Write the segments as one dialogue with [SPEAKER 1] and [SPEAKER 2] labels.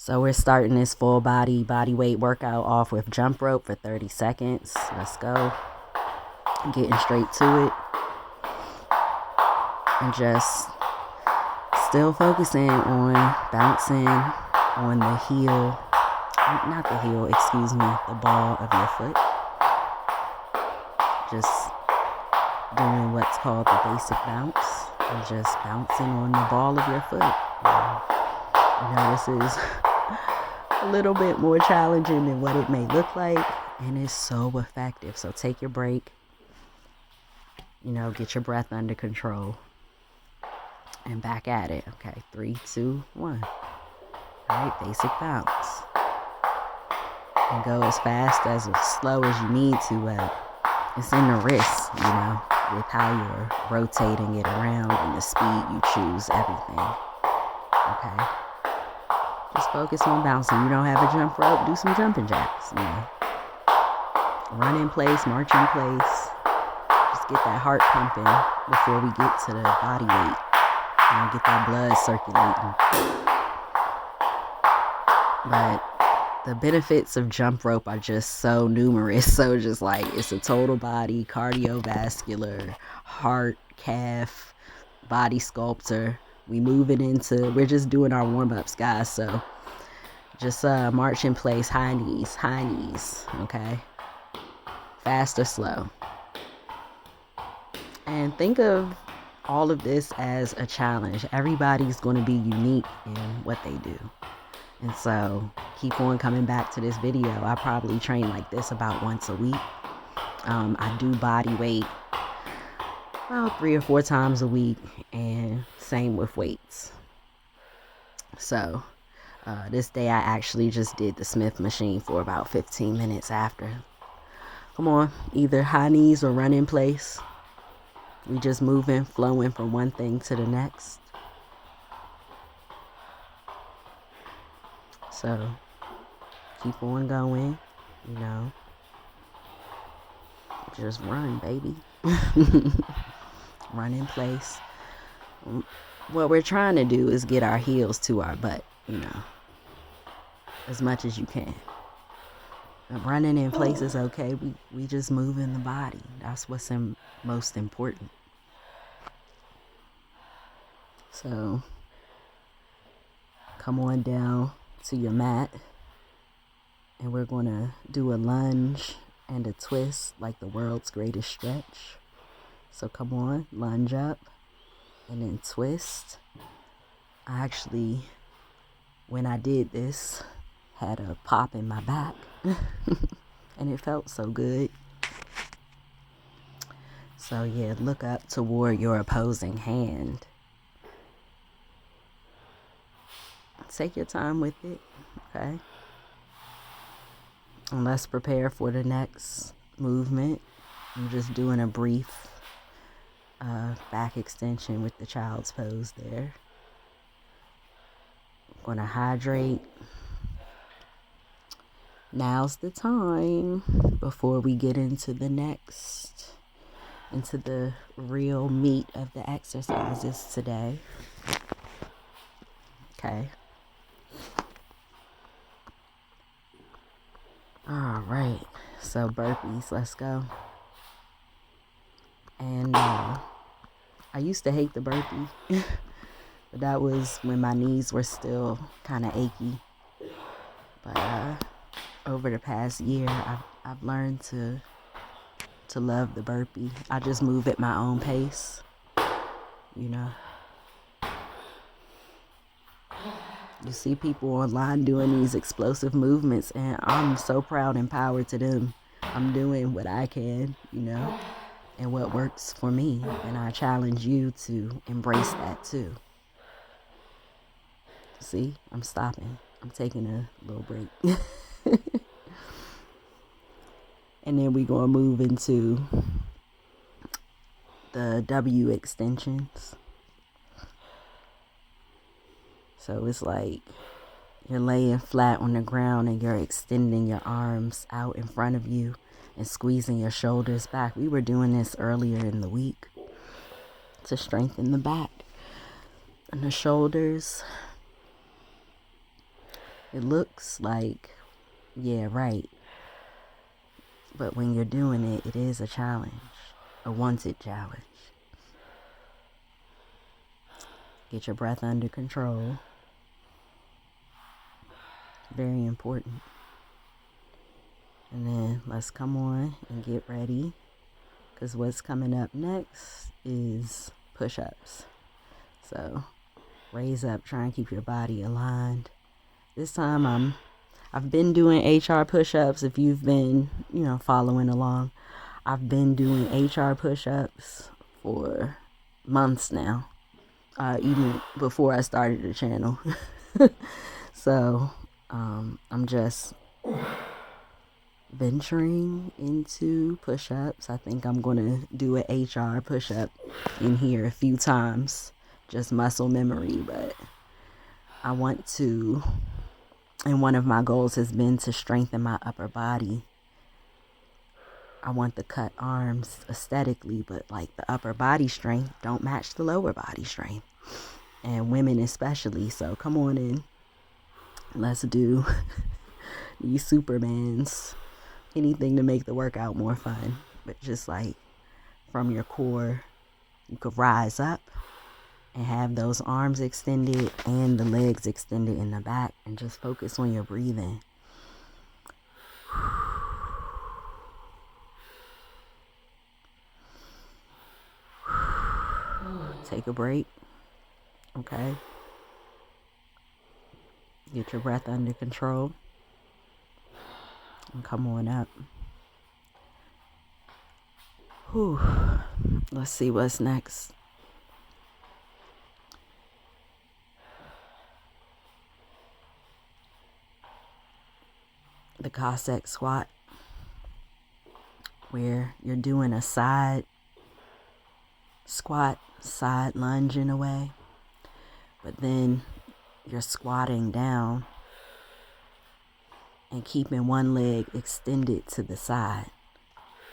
[SPEAKER 1] So we're starting this full body weight workout off with jump rope for 30 seconds. Let's go. Getting straight to it. And just still focusing on bouncing on the heel, not the heel, excuse me, the ball of your foot. Just doing what's called the basic bounce. And just bouncing on the ball of your foot. This is a little bit more challenging than what it may look like, and it's so effective. So take your break, get your breath under control, and back at it. Okay, 3, 2, 1. All right, basic bounce. And go as fast as slow as you need to. It's in the wrist, with how you're rotating it around and the speed you choose, everything. Okay. Just focus on bouncing. You don't have a jump rope, do some jumping jacks, Run in place, march in place. Just get that heart pumping before we get to the body weight. Get that blood circulating. But the benefits of jump rope are just so numerous. So just like it's a total body, cardiovascular, heart, calf, body sculptor. We're just doing our warm-ups, guys. So just march in place, high knees, okay? Fast or slow. And think of all of this as a challenge. Everybody's going to be unique in what they do. And so keep on coming back to this video. I probably train like this about once a week. I do body weight about 3 or 4 times a week, and same with weights. So this day I actually just did the Smith machine for about 15 minutes after. Come on, either high knees or run in place. We just moving, flowing from one thing to the next. So keep on going, just run, baby. Run in place. What we're trying to do is get our heels to our butt, as much as you can. Running in place is okay. We just moving the body. That's what's most important. So come on down to your mat, and we're going to do a lunge and a twist like the world's greatest stretch. So come on, lunge up and then twist. I actually, when I did this, had a pop in my back and it felt so good. So yeah, look up toward your opposing hand. Take your time with it, okay? And let's prepare for the next movement. I'm just doing a brief back extension with the child's pose there. I'm going to hydrate. Now's the time before we get into the real meat of the exercises today. Okay. All right. So burpees, let's go. And I used to hate the burpee, but that was when my knees were still kind of achy. But over the past year, I've learned to love the burpee. I just move at my own pace, You see people online doing these explosive movements, and I'm so proud and power to them. I'm doing what I can, and what works for me. And I challenge you to embrace that too. See, I'm stopping. I'm taking a little break. And then we're going to move into the W extensions. So it's like you're laying flat on the ground and you're extending your arms out in front of you and squeezing your shoulders back. We were doing this earlier in the week to strengthen the back and the shoulders. It looks like, yeah, right. But when you're doing it, it is a challenge, a wanted challenge. Get your breath under control. Very important. And then let's come on and get ready, because what's coming up next is push-ups. So raise up, try and keep your body aligned. This time I've been doing HR push-ups. If you've been, following along, I've been doing HR push-ups for months now, even before I started the channel. So I'm just venturing into push-ups. I think I'm gonna do an HR push-up in here a few times, just muscle memory. But I want to, and one of my goals has been to strengthen my upper body. I want the cut arms aesthetically, but like the upper body strength don't match the lower body strength, and women especially. So come on in, let's do these Supermans. Anything to make the workout more fun, but just like from your core, you could rise up and have those arms extended and the legs extended in the back, and just focus on your breathing. Take a break, okay? Get your breath under control. And come on up. Whew. Let's see what's next. The Cossack squat, where you're doing a side squat, side lunge in a way, but then you're squatting down and keeping one leg extended to the side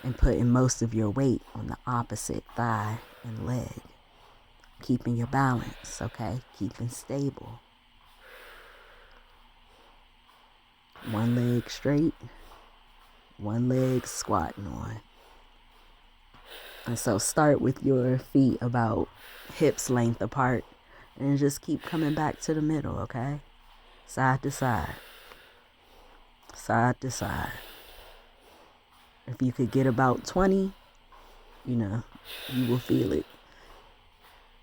[SPEAKER 1] and putting most of your weight on the opposite thigh and leg. Keeping your balance, okay? Keeping stable. One leg straight, one leg squatting on. And so start with your feet about hips length apart and just keep coming back to the middle, okay? Side to side. Side to side. If you could get about 20, you will feel it.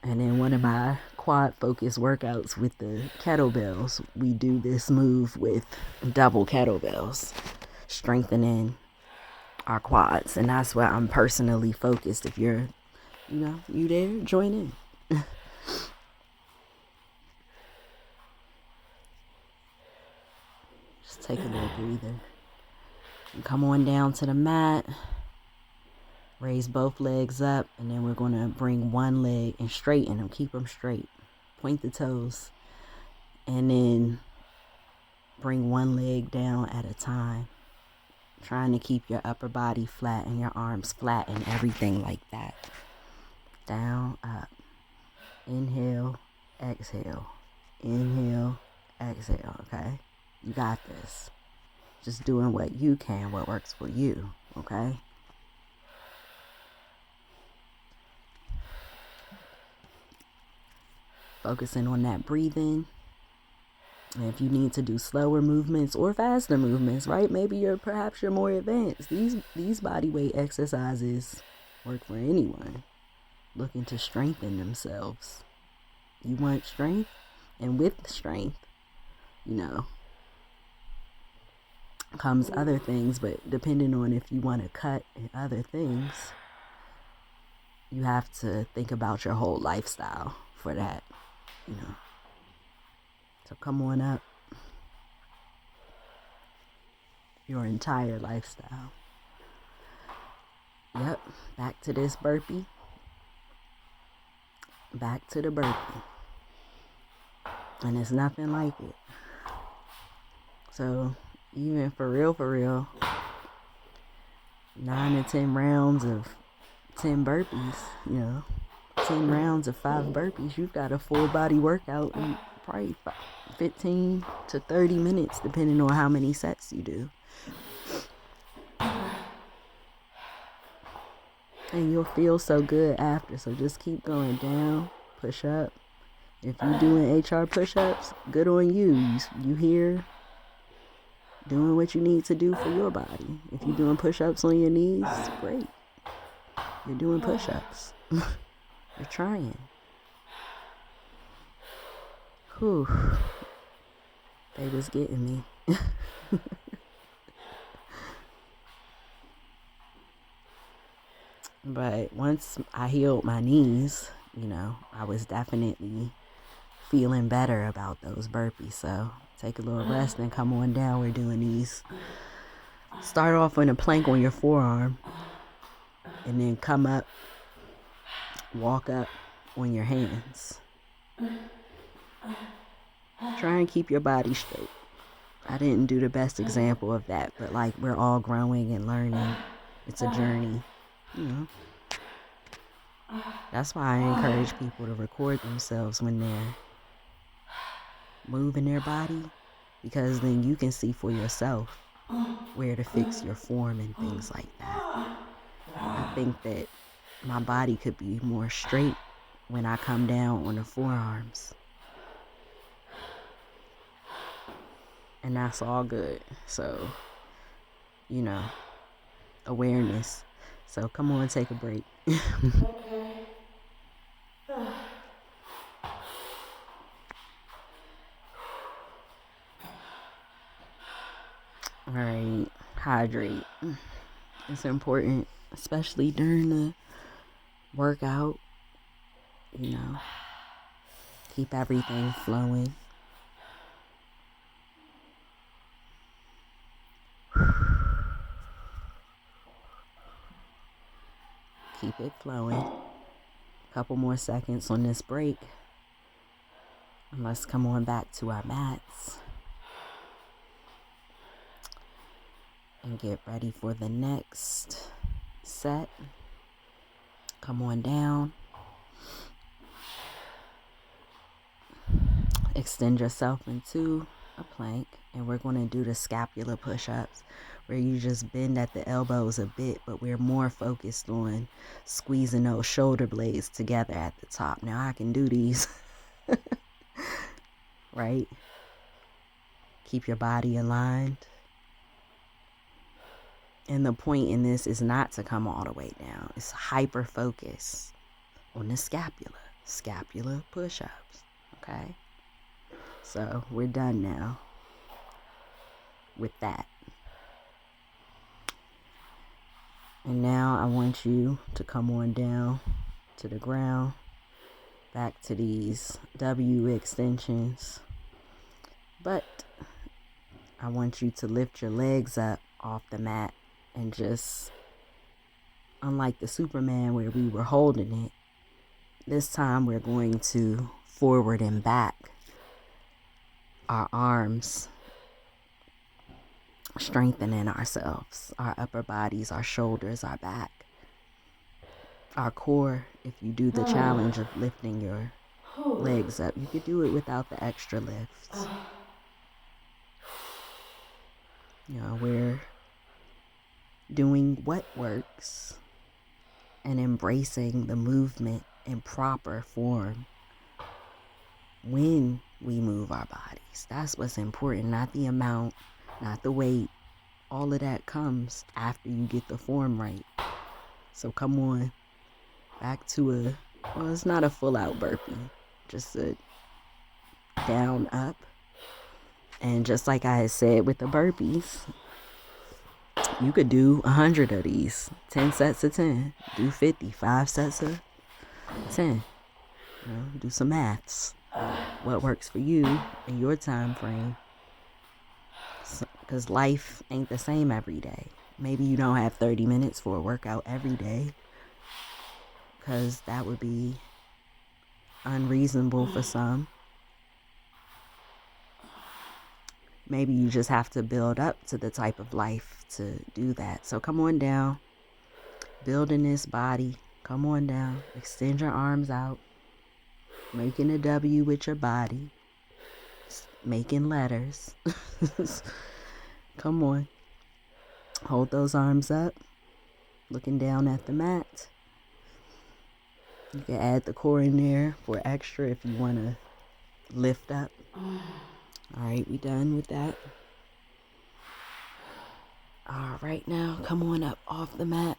[SPEAKER 1] And then one of my quad focus workouts with the kettlebells, we do this move with double kettlebells, strengthening our quads. And that's where I'm personally focused. If you're, you there, join in. Just take a little breather. And come on down to the mat. Raise both legs up, and then we're going to bring one leg and straighten them. Keep them straight. Point the toes. And then bring one leg down at a time. Trying to keep your upper body flat and your arms flat and everything like that. Down, up. Inhale, exhale. Inhale, exhale, okay? You got this. Just doing what you can, what works for you, okay? Focusing on that breathing. And if you need to do slower movements or faster movements, right? Maybe perhaps you're more advanced. These body weight exercises work for anyone looking to strengthen themselves. You want strength, and with strength, comes other things, but depending on if you want to cut and other things, you have to think about your whole lifestyle for that, So come on up. Your entire lifestyle. Yep, back to this burpee. Back to the burpee. And it's nothing like it. So even for real, 9 to 10 rounds of 10 burpees, 10 rounds of 5 burpees, you've got a full body workout in probably 15 to 30 minutes, depending on how many sets you do. And you'll feel so good after. So just keep going down, push up. If you're doing HR push-ups, good on you. You here doing what you need to do for your body. If you're doing push-ups on your knees, great. You're doing push-ups. You're trying. Whew. They was getting me. But once I healed my knees, I was definitely feeling better about those burpees. So take a little rest and come on down. We're doing these. Start off in a plank on your forearm and then come up, walk up on your hands. Try and keep your body straight. I didn't do the best example of that, but like we're all growing and learning. It's a journey, That's why I encourage people to record themselves when they're moving their body, because then you can see for yourself where to fix your form and things like that. I think that my body could be more straight when I come down on the forearms. And that's all good. So, awareness. So come on, take a break.
[SPEAKER 2] Okay.
[SPEAKER 1] All right, hydrate. It's important, especially during the workout. Keep everything flowing. Keep it flowing. Couple more seconds on this break. And let's come on back to our mats and get ready for the next set. Come on down. Extend yourself into a plank, and we're going to do the scapular push-ups, where you just bend at the elbows a bit, but we're more focused on squeezing those shoulder blades together at the top. Now I can do these, right? Keep your body aligned. And the point in this is not to come all the way down. It's hyper focus on the scapular push-ups, okay? So we're done now with that. And now I want you to come on down to the ground, back to these W extensions. But I want you to lift your legs up off the mat and just, unlike the Superman where we were holding it, this time we're going to forward and back our arms, strengthening ourselves, our upper bodies, our shoulders, our back, our core. If you do the challenge of lifting your legs up, you could do it without the extra lifts. We're doing what works and embracing the movement in proper form when we move our bodies. That's what's important, not the amount, not the weight. All of that comes after you get the form right. So come on, back to it's not a full out burpee, just a down, up. And just like I had said with the burpees, you could do 100 of these, 10 sets of 10, do 50, 5 sets of 10. Do some maths. What works for you in your time frame? Because life ain't the same every day. Maybe you don't have 30 minutes for a workout every day, because that would be unreasonable for some. Maybe you just have to build up to the type of life to do that. So come on down, building this body. Come on down, extend your arms out, making a W with your body. making letters. Come on. Hold those arms up, looking down at the mat. You can add the core in there for extra if you want to lift up. All right, we done with that. All right, now come on up off the mat.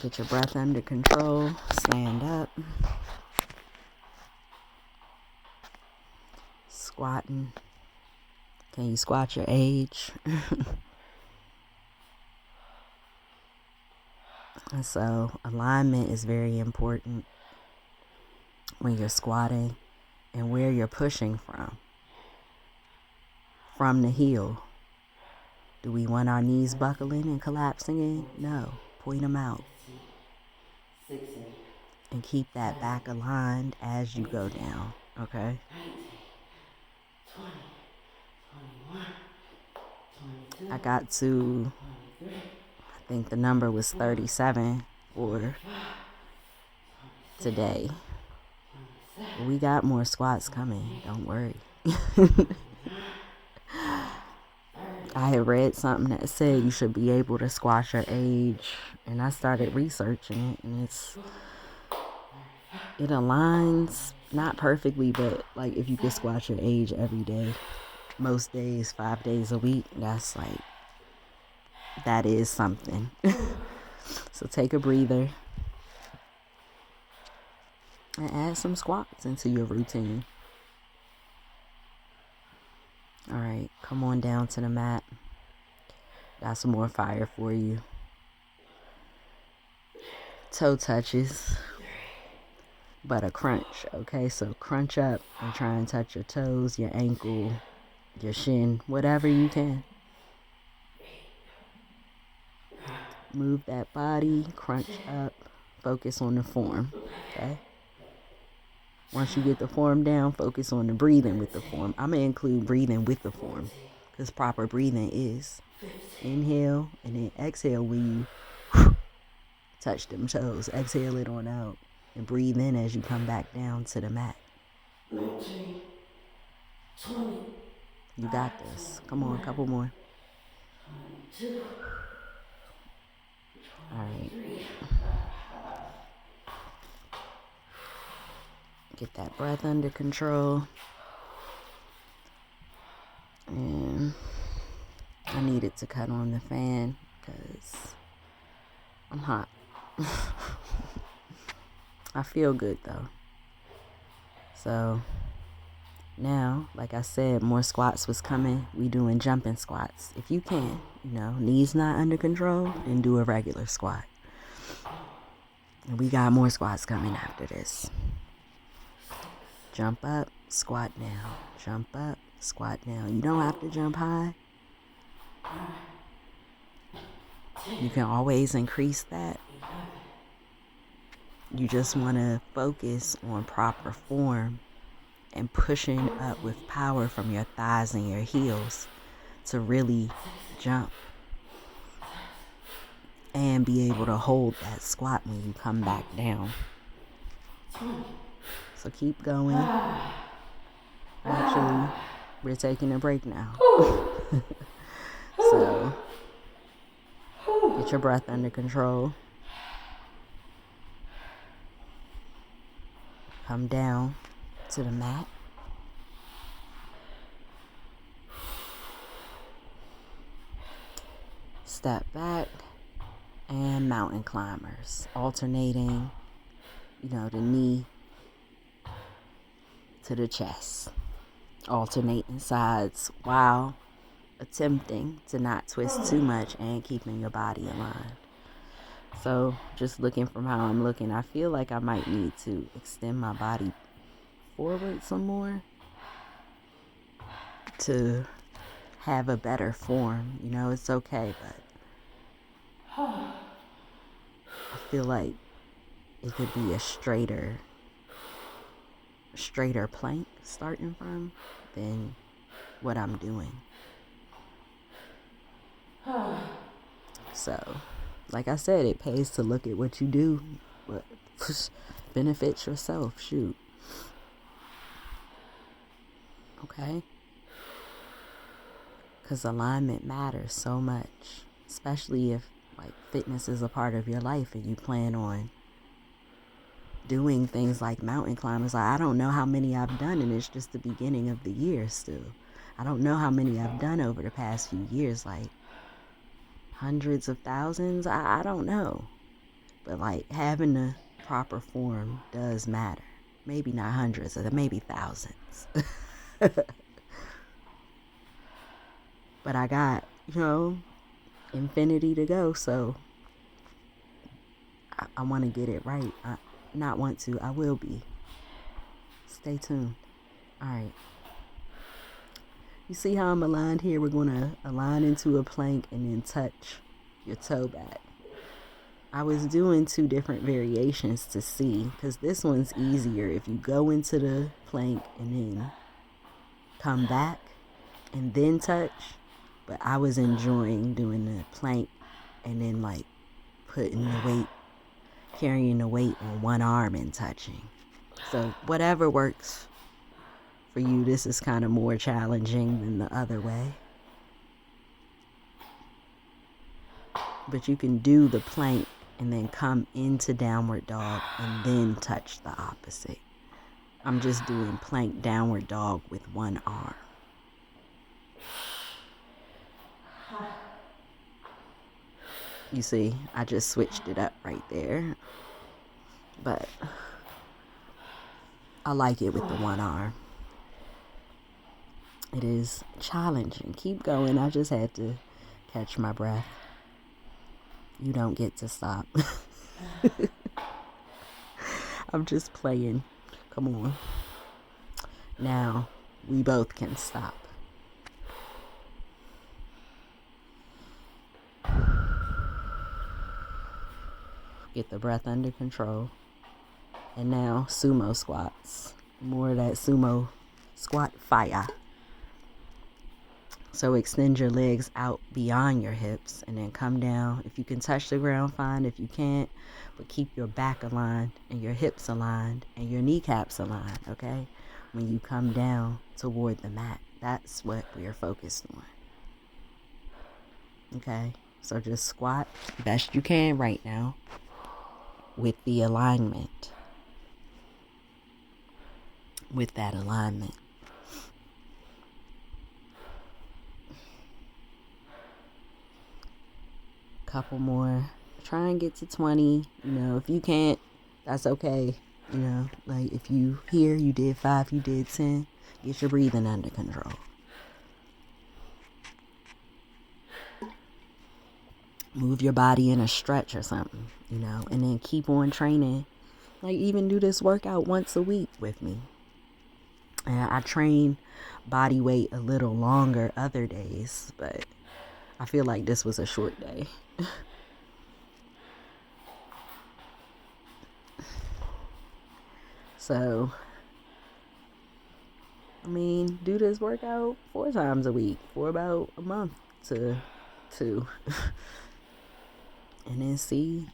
[SPEAKER 1] Get your breath under control. Stand up. Squatting. Can you squat your age? And so alignment is very important when you're squatting and where you're pushing from. From the heel. Do we want our knees buckling and collapsing in? No. Point them out. And keep that back aligned as you go down. Okay? 22, I got to, I think the number was 37 for today. But we got more squats coming. Don't worry. I had read something that said you should be able to squat your age, and I started researching it, and it aligns, not perfectly, but like if you could squat your age every day, most days, 5 days a week, that is something. So take a breather and add some squats into your routine. All right, come on down to the mat. Got some more fire for you. Toe touches, but a crunch, okay? So crunch up and try and touch your toes, your ankle, your shin, whatever you can. Move that body, crunch up, focus on the form, okay? Once you get the form down, focus on the breathing with the form. I'm going to include breathing with the form because proper breathing is inhale and then exhale when you touch them toes. Exhale it on out and breathe in as you come back down to the mat. 19, 20. You got this. Come on, a couple more. 22. All right. Get that breath under control. And I needed to cut on the fan because I'm hot. I feel good though. So now, like I said, more squats was coming. We doing jumping squats. If you can, knees not under control, then do a regular squat. And we got more squats coming after this. Jump up, squat down. Jump up, squat down. You don't have to jump high. You can always increase that. You just want to focus on proper form and pushing up with power from your thighs and your heels to really jump and be able to hold that squat when you come back down. So keep going. Actually, we're taking a break now. So get your breath under control. Come down to the mat. Step back and mountain climbers, alternating, the knee to the chest, alternating sides while attempting to not twist too much and keeping your body aligned. So just looking from how I'm looking, I feel like I might need to extend my body forward some more to have a better form. It's okay, but I feel like it could be a straighter plank starting from than what I'm doing. So, like I said, it pays to look at what you do, but benefits yourself. Shoot. Okay? Because alignment matters so much, especially if like fitness is a part of your life and you plan on doing things like mountain climbers. I don't know how many I've done, and it's just the beginning of the year still. I don't know how many I've done over the past few years, like hundreds of thousands. I don't know. But like having the proper form does matter. Maybe not hundreds, or maybe thousands. But I got, infinity to go, so I want to get it right. I will be. Stay tuned. All right. You see how I'm aligned here? We're going to align into a plank and then touch your toe back. I was doing 2 different variations to see, because this one's easier. If you go into the plank and then come back and then touch, but I was enjoying doing the plank and then like putting the weight, carrying the weight on one arm and touching. So whatever works for you, this is kind of more challenging than the other way. But you can do the plank and then come into downward dog and then touch the opposite. I'm just doing plank downward dog with one arm. You see, I just switched it up right there. But I like it with the one arm. It is challenging. Keep going. I just had to catch my breath. You don't get to stop. I'm just playing. Come on. Now, we both can stop. Get the breath under control. And now, sumo squats. More of that sumo squat fire. So extend your legs out beyond your hips and then come down. If you can touch the ground, fine. If you can't, but keep your back aligned and your hips aligned and your kneecaps aligned, okay? When you come down toward the mat, that's what we're focused on. Okay? So just squat best you can right now with the alignment. With that alignment. Couple more. Try and get to 20. If you can't, that's okay. Like if you did 5, you did 10. Get your breathing under control. Move your body in a stretch or something, and then keep on training. Like even do this workout once a week with me. And I train body weight a little longer other days, but I feel like this was a short day. So, do this workout 4 times a week for about a month to 2. And then see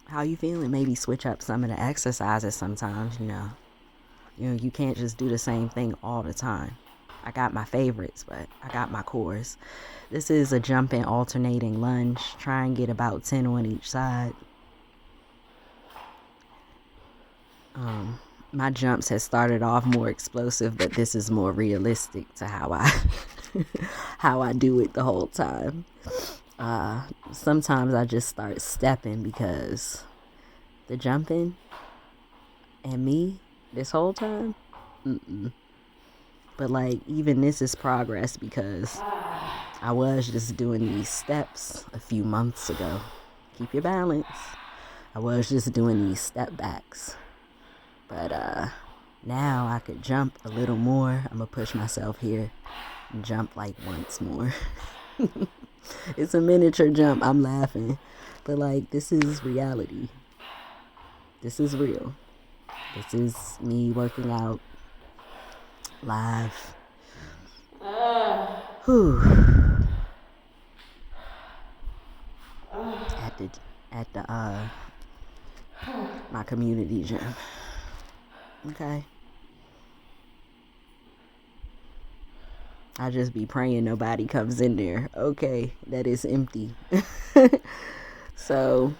[SPEAKER 1] how you feeling. Maybe switch up some of the exercises sometimes, you can't just do the same thing all the time. I got my favorites, but I got my cores. This is a jumping alternating lunge. Try and get about 10 on each side. My jumps has started off more explosive, but this is more realistic to how I do it the whole time. Sometimes I just start stepping because the jumping and me this whole time, But like even this is progress because I was just doing these steps a few months ago. Keep your balance. I was just doing these step backs. But now I could jump a little more. I'm gonna push myself here and jump like once more. It's a miniature jump. I'm laughing. But like this is reality. This is real. This is me working out live. Whew. At the my community gym. Okay. I just be praying nobody comes in there. Okay, that is empty. So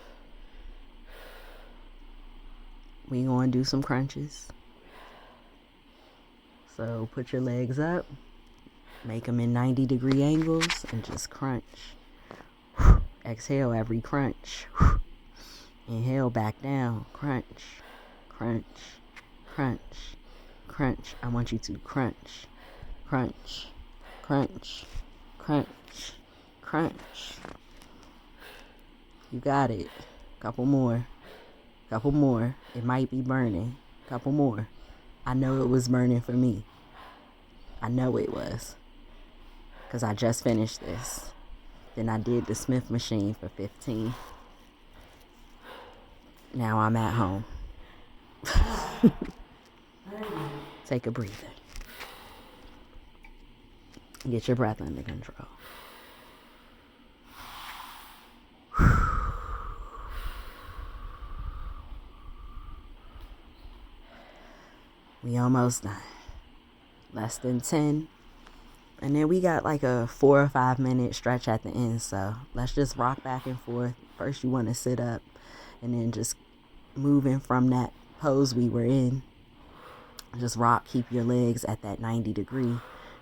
[SPEAKER 1] we gonna do some crunches. So put your legs up, make them in 90-degree angles, and just crunch. Exhale every crunch. Inhale back down. Crunch, crunch, crunch, crunch. I want you to crunch, crunch, crunch, crunch, crunch. You got it. Couple more. Couple more. It might be burning. Couple more. I know it was burning for me. I know it was. Because I just finished this. Then I did the Smith machine for 15. Now I'm at home. Take a breather. Get your breath under control. We almost done. Less than 10. And then we got like a 4 or 5 minute stretch at the end. So let's just rock back and forth. First you want to sit up. And then just moving from that pose we were in. Just rock. Keep your legs at that 90 degree.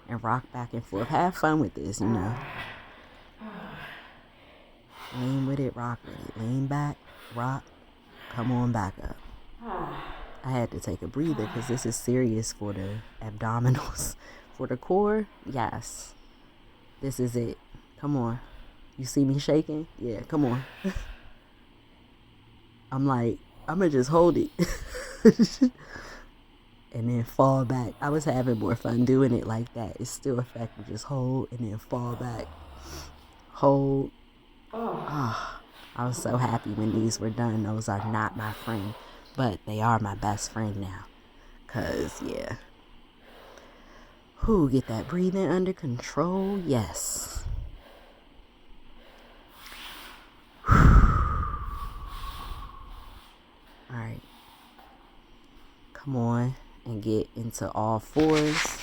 [SPEAKER 1] And rock back and forth. Have fun with this, you know. Lean with it. Rock with it. Lean back. Rock. Come on back up. I had to take a breather because this is serious for the abdominals. For the core, yes. This is it. Come on. You see me shaking? Yeah, come on. I'm like, I'm going to just hold it. And then fall back. I was having more fun doing it like that. It's still effective. Just hold and then fall back. Hold. Oh, I was so happy when these were done. Those are not my friend. But they are my best friend now. Because, yeah. Whew, get that breathing under control. Yes. Alright. Come on and get into all fours.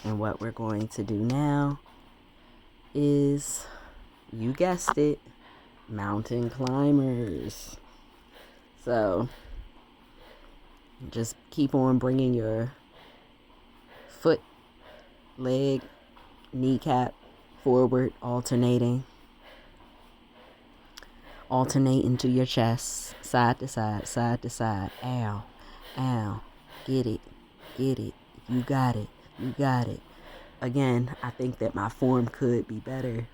[SPEAKER 1] And what we're going to do now is, you guessed it, mountain climbers. So, just keep on bringing your foot, leg, kneecap forward, alternating. Alternate into your chest, side to side, side to side. Ow, ow. Get it, get it. You got it, you got it. Again, I think that my form could be better.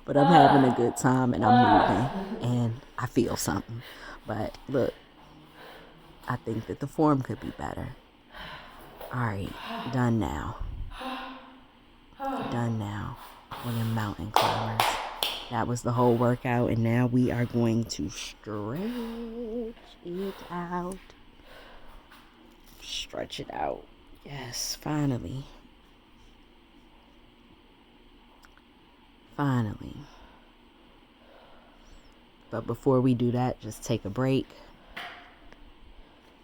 [SPEAKER 1] But I'm having a good time and I'm moving and I feel something. But look, I think that the form could be better. Alright, done now. Done now. We're in mountain climbers. That was the whole workout, and now we are going to stretch it out. Stretch it out. Yes, finally. Finally. But before we do that, just take a break.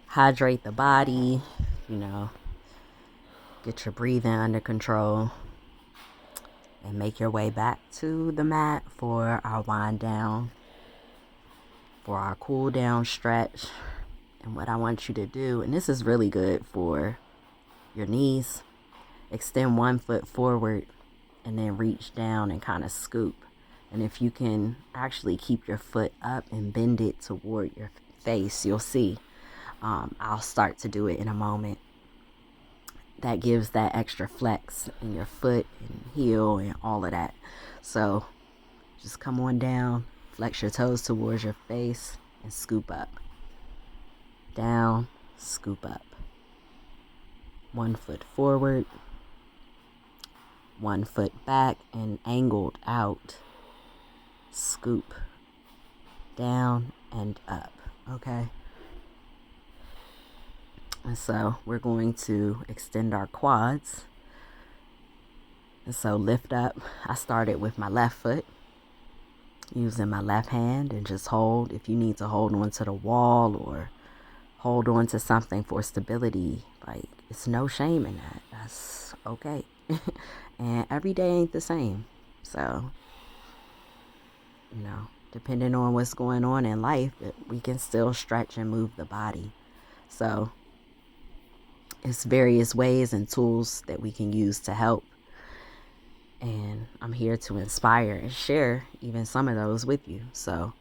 [SPEAKER 1] Hydrate the body, you know. Get your breathing under control. And make your way back to the mat for our wind down. For our cool down stretch. And what I want you to do, and this is really good for your knees. Extend one foot forward and then reach down and kind of scoop. And if you can actually keep your foot up and bend it toward your face, you'll see. I'll start to do it in a moment. That gives that extra flex in your foot and heel and all of that. So just come on down, flex your toes towards your face and scoop up. Down, scoop up. 1 foot forward, 1 foot back and angled out. Scoop down and up. Okay. And so we're going to extend our quads. And so lift up. I started with my left foot, using my left hand, and just hold. If you need to hold on to the wall or hold on to something for stability, like It's no shame in that. That's okay. And every day ain't the same. So, depending on what's going on in life, we can still stretch and move the body. So, it's various ways and tools that we can use to help. And I'm here to inspire and share even some of those with you. So,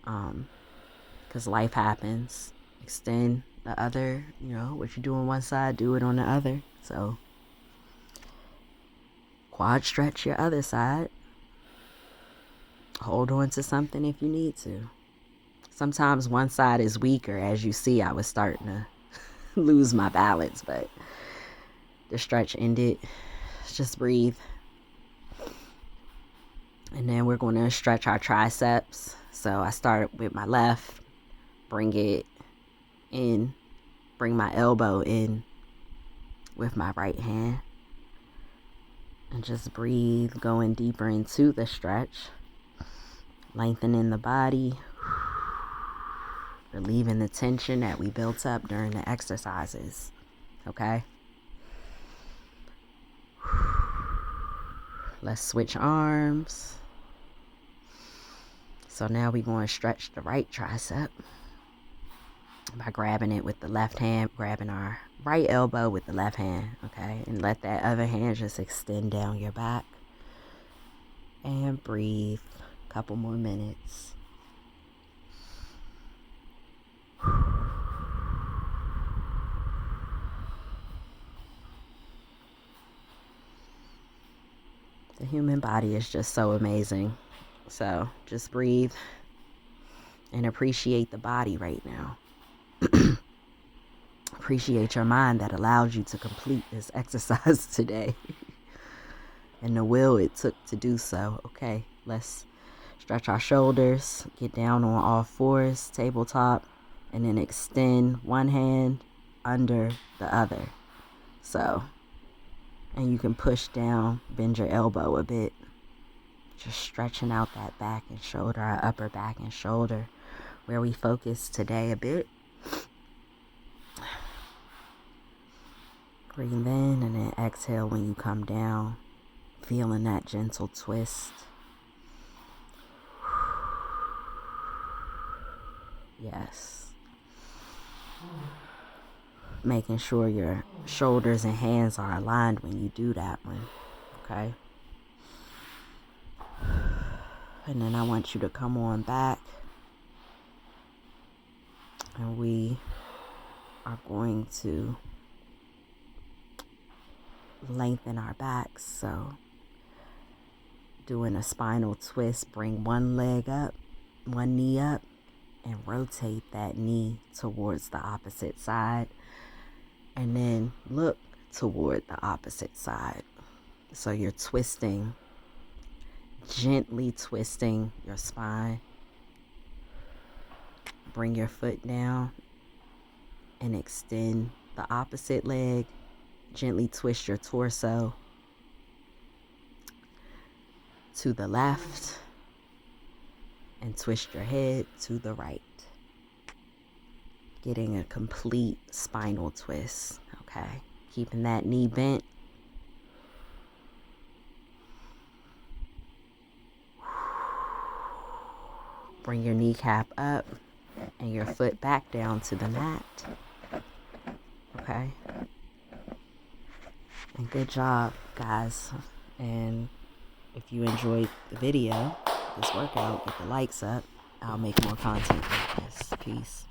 [SPEAKER 1] because life happens, extend the other, what you do on one side, do it on the other. So, quad stretch your other side. Hold on to something if you need to. Sometimes one side is weaker. As you see, I was starting to lose my balance, but the stretch ended. Just breathe. And then we're going to stretch our triceps. So I started with my left, bring it in, bring my elbow in with my right hand. And just breathe, going deeper into the stretch. Lengthening the body. Relieving the tension that we built up during the exercises. Okay? Let's switch arms. So now we're going to stretch the right tricep by grabbing it with the left hand, grabbing our right elbow with the left hand, okay? And let that other hand just extend down your back. And breathe. A couple more minutes. The human body is just so amazing. So just breathe and appreciate the body right now. Appreciate your mind that allowed you to complete this exercise today. And the will it took to do so. Okay, let's stretch our shoulders, get down on all fours, tabletop, and then extend one hand under the other. So, and you can push down, bend your elbow a bit. Just stretching out that back and shoulder, our upper back and shoulder, where we focus today a bit. Breathe in and then exhale when you come down, feeling that gentle twist. Yes. Making sure your shoulders and hands are aligned when you do that one, okay? And then I want you to come on back. And we are going to lengthen our backs. So doing a spinal twist, bring one leg up, one knee up, and rotate that knee towards the opposite side. And then look toward the opposite side. So you're twisting, gently twisting your spine. Bring your foot down and extend the opposite leg. Gently twist your torso to the left and twist your head to the right. Getting a complete spinal twist, okay? Keeping that knee bent. Bring your kneecap up and your foot back down to the mat, okay? And good job, guys. And if you enjoyed the video, this workout, get the likes up. I'll make more content like this. Peace.